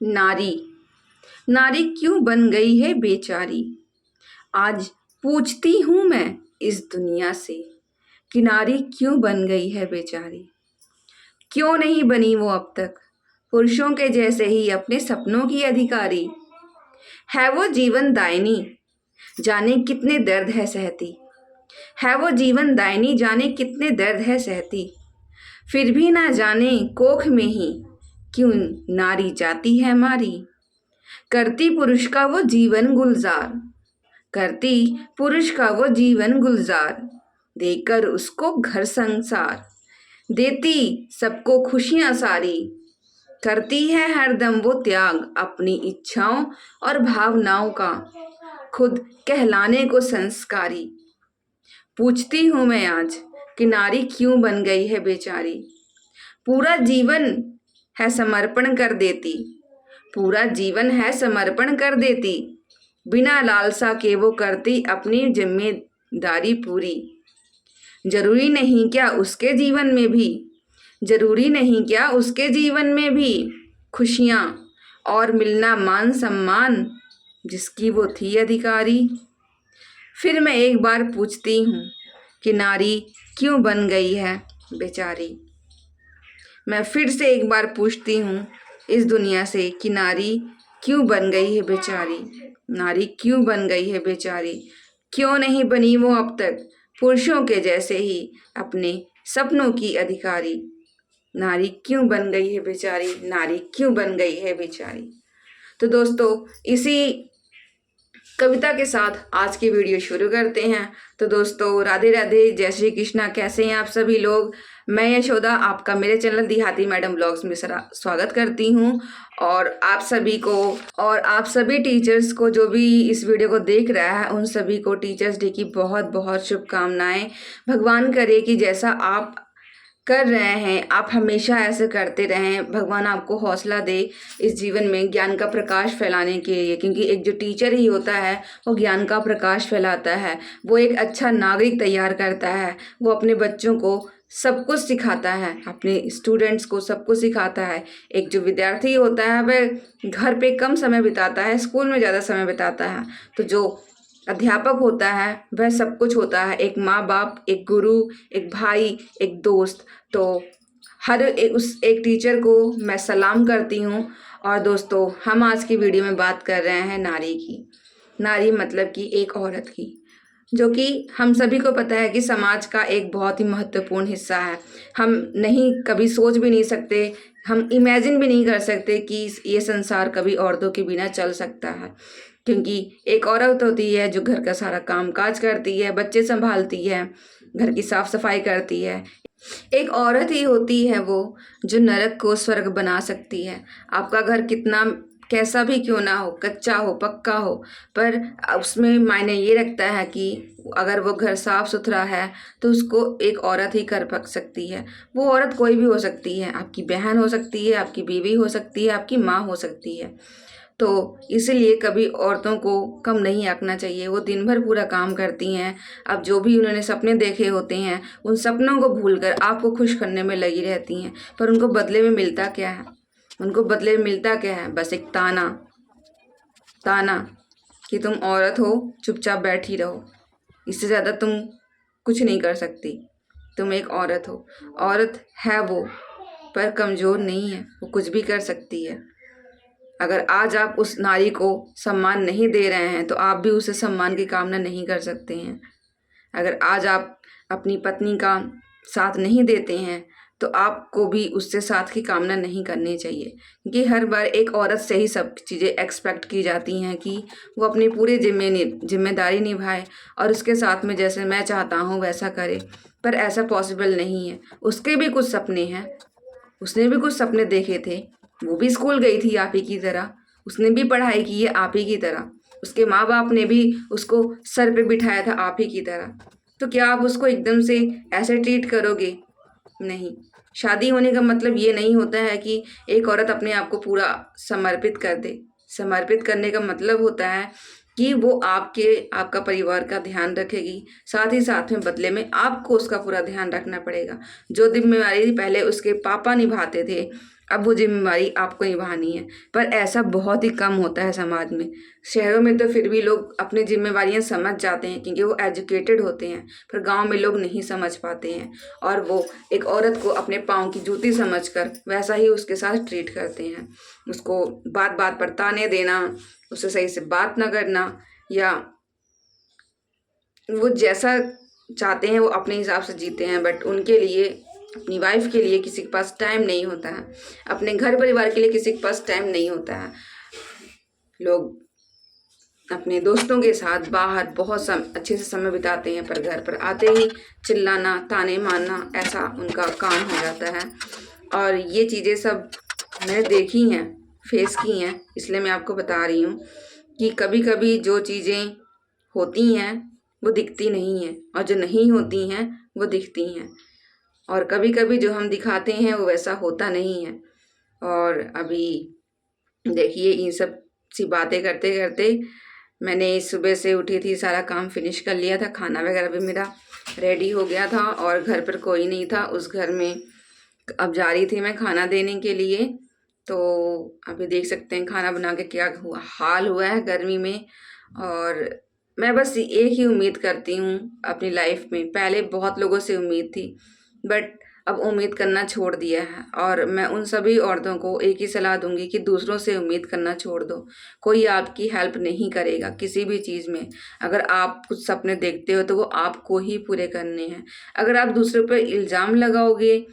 नारी नारी क्यों बन गई है बेचारी। आज पूछती हूँ मैं इस दुनिया से कि नारी क्यों बन गई है बेचारी। क्यों नहीं बनी वो अब तक पुरुषों के जैसे ही अपने सपनों की अधिकारी। है वो जीवन दायनी, जाने कितने दर्द है सहती। है वो जीवन दायनी, जाने कितने दर्द है सहती। फिर भी ना जाने कोख में ही क्यों नारी जाती है मारी। करती पुरुष का वो जीवन गुलजार, करती पुरुष का वो जीवन गुलजार। देकर उसको घर संसार, देती सबको खुशियां सारी। करती है हरदम वो त्याग अपनी इच्छाओं और भावनाओं का, खुद कहलाने को संस्कारी। पूछती हूँ मैं आज कि नारी क्यों बन गई है बेचारी। पूरा जीवन है समर्पण कर देती, पूरा जीवन है समर्पण कर देती। बिना लालसा के वो करती अपनी जिम्मेदारी पूरी। जरूरी नहीं क्या उसके जीवन में भी, जरूरी नहीं क्या उसके जीवन में भी खुशियाँ और मिलना मान सम्मान जिसकी वो थी अधिकारी। फिर मैं एक बार पूछती हूँ कि नारी क्यों बन गई है बेचारी। मैं फिर से एक बार पूछती हूँ इस दुनिया से कि नारी क्यों बन गई है बेचारी। नारी क्यों बन गई है बेचारी। क्यों नहीं बनी वो अब तक पुरुषों के जैसे ही अपने सपनों की अधिकारी। नारी क्यों बन गई है बेचारी, नारी क्यों बन गई है बेचारी। तो दोस्तों इसी कविता के साथ आज की वीडियो शुरू करते हैं। तो दोस्तों राधे राधे, जय श्री कृष्णा। कैसे हैं आप सभी लोग। मैं यशोदा आपका मेरे चैनल देहाती मैडम ब्लॉग्स में स्वागत करती हूं। और आप सभी को और आप सभी टीचर्स को जो भी इस वीडियो को देख रहा है उन सभी को टीचर्स डे की बहुत बहुत शुभकामनाएं। भगवान करे कि जैसा आप कर रहे हैं आप हमेशा ऐसे करते रहें। भगवान आपको हौसला दे इस जीवन में ज्ञान का प्रकाश फैलाने के लिए, क्योंकि एक जो टीचर ही होता है वो ज्ञान का प्रकाश फैलाता है। वो एक अच्छा नागरिक तैयार करता है। वो अपने बच्चों को सब कुछ सिखाता है, अपने स्टूडेंट्स को सब कुछ सिखाता है। एक जो विद्यार्थी होता है वह घर पे कम समय बिताता है, स्कूल में ज़्यादा समय बिताता है। तो जो अध्यापक होता है वह सब कुछ होता है, एक माँ बाप, एक गुरु, एक भाई, एक दोस्त। तो हर एक टीचर को मैं सलाम करती हूँ। और दोस्तों हम आज की वीडियो में बात कर रहे हैं नारी की। नारी मतलब कि एक औरत की, जो कि हम सभी को पता है कि समाज का एक बहुत ही महत्वपूर्ण हिस्सा है। हम नहीं कभी सोच भी नहीं सकते, हम इमेजिन भी नहीं कर सकते कि ये संसार कभी औरतों के बिना चल सकता है। क्योंकि एक औरत होती है जो घर का सारा काम काज करती है, बच्चे संभालती है, घर की साफ सफाई करती है। एक औरत ही होती है वो जो नरक को स्वर्ग बना सकती है। आपका घर कितना कैसा भी क्यों ना हो, कच्चा हो पक्का हो, पर उसमें मायने ये रखता है कि अगर वो घर साफ सुथरा है तो उसको एक औरत ही कर पक सकती है। वो औरत कोई भी हो सकती है, आपकी बहन हो सकती है, आपकी बीवी हो सकती है, आपकी माँ हो सकती है। तो इसीलिए कभी औरतों को कम नहीं आंकना चाहिए। वो दिन भर पूरा काम करती हैं। अब जो भी उन्होंने सपने देखे होते हैं उन सपनों को भूलकर आपको खुश करने में लगी रहती हैं, पर उनको बदले में मिलता क्या है। उनको बदले में मिलता क्या है, बस एक ताना ताना कि तुम औरत हो, चुपचाप बैठी रहो। इससे ज़्यादा तुम कुछ नहीं कर सकती, तुम एक औरत हो। औरत है वो, पर कमज़ोर नहीं है, वो कुछ भी कर सकती है। अगर आज आप उस नारी को सम्मान नहीं दे रहे हैं तो आप भी उसे सम्मान की कामना नहीं कर सकते हैं। अगर आज आप अपनी पत्नी का साथ नहीं देते हैं तो आपको भी उससे साथ की कामना नहीं करनी चाहिए, क्योंकि हर बार एक औरत से ही सब चीज़ें एक्सपेक्ट की जाती हैं कि वो अपनी पूरी जिम्मेदारी निभाए और उसके साथ में जैसे मैं चाहता हूँ वैसा करे। पर ऐसा पॉसिबल नहीं है। उसके भी कुछ सपने हैं, उसने भी कुछ सपने देखे थे। वो भी स्कूल गई थी आप ही की तरह, उसने भी पढ़ाई की है आप ही की तरह, उसके माँ बाप ने भी उसको सर पे बिठाया था आप ही की तरह। तो क्या आप उसको एकदम से ऐसे ट्रीट करोगे? नहीं। शादी होने का मतलब ये नहीं होता है कि एक औरत अपने आप को पूरा समर्पित कर दे। समर्पित करने का मतलब होता है कि वो आपका परिवार का ध्यान रखेगी, साथ ही साथ में बदले में आपको उसका पूरा ध्यान रखना पड़ेगा। जो जिम्मेवारी पहले उसके पापा निभाते थे अब वो जिम्मेवारी आपको निभानी है। पर ऐसा बहुत ही कम होता है समाज में। शहरों में तो फिर भी लोग अपनी जिम्मेवारियां समझ जाते हैं क्योंकि वो एजुकेटेड होते हैं, पर गांव में लोग नहीं समझ पाते हैं और वो एक औरत को अपने पाँव की जूती समझकर वैसा ही उसके साथ ट्रीट करते हैं। उसको बात बात पर ताने देना, उससे सही से बात ना करना, या वो जैसा चाहते हैं वो अपने हिसाब से जीते हैं, बट उनके लिए, अपनी वाइफ के लिए किसी के पास टाइम नहीं होता है, अपने घर परिवार के लिए किसी के पास टाइम नहीं होता है। लोग अपने दोस्तों के साथ बाहर बहुत अच्छे से समय बिताते हैं, पर घर पर आते ही चिल्लाना, ताने मारना, ऐसा उनका काम हो जाता है। और ये चीज़ें सब मैंने देखी हैं, फेस की हैं, इसलिए मैं आपको बता रही हूँ कि कभी कभी जो चीज़ें होती हैं वो दिखती नहीं हैं, और जो नहीं होती हैं वो दिखती हैं, और कभी कभी जो हम दिखाते हैं वो वैसा होता नहीं है। और अभी देखिए, इन सब सी बातें करते करते मैंने सुबह से उठी थी, सारा काम फिनिश कर लिया था, खाना वगैरह भी मेरा रेडी हो गया था और घर पर कोई नहीं था उस घर में। अब जा रही थी मैं खाना देने के लिए, तो अभी देख सकते हैं खाना बना के क्या हाल हुआ है गर्मी में। और मैं बस एक ही उम्मीद करती हूँ अपनी लाइफ में, पहले बहुत लोगों से उम्मीद थी, बट अब उम्मीद करना छोड़ दिया है। और मैं उन सभी औरतों को एक ही सलाह दूंगी कि दूसरों से उम्मीद करना छोड़ दो। कोई आपकी हेल्प नहीं करेगा किसी भी चीज़ में। अगर आप कुछ सपने देखते हो तो वो आपको ही पूरे करने हैं। अगर आप दूसरों पर इल्ज़ाम लगाओगे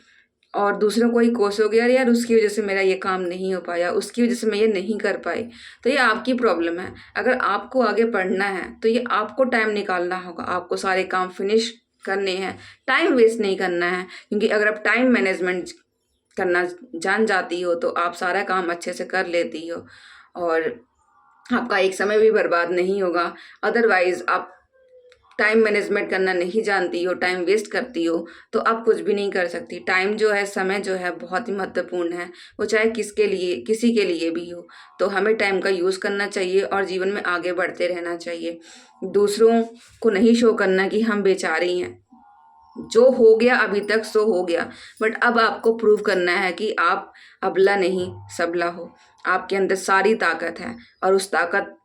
और दूसरों को ही कोसोगे, यार यार उसकी वजह से मेरा ये काम नहीं हो पाया, उसकी वजह से मैं ये नहीं कर पाई, तो ये आपकी प्रॉब्लम है। अगर आपको आगे बढ़ना है तो ये आपको टाइम निकालना होगा, आपको सारे काम फिनिश करने हैं, टाइम वेस्ट नहीं करना है। क्योंकि अगर आप टाइम मैनेजमेंट करना जान जाती हो तो आप सारा काम अच्छे से कर लेती हो और आपका एक समय भी बर्बाद नहीं होगा। अदरवाइज आप टाइम मैनेजमेंट करना नहीं जानती हो, टाइम वेस्ट करती हो, तो आप कुछ भी नहीं कर सकती। टाइम जो है, समय जो है, बहुत ही महत्वपूर्ण है, वो चाहे किसके लिए, किसी के लिए भी हो। तो हमें टाइम का यूज़ करना चाहिए और जीवन में आगे बढ़ते रहना चाहिए। दूसरों को नहीं शो करना कि हम बेचारे हैं, जो हो गया अभी तक सो हो गया, बट अब आपको प्रूव करना है कि आप अबला नहीं सबला हो। आपके अंदर सारी ताकत है और उस ताकत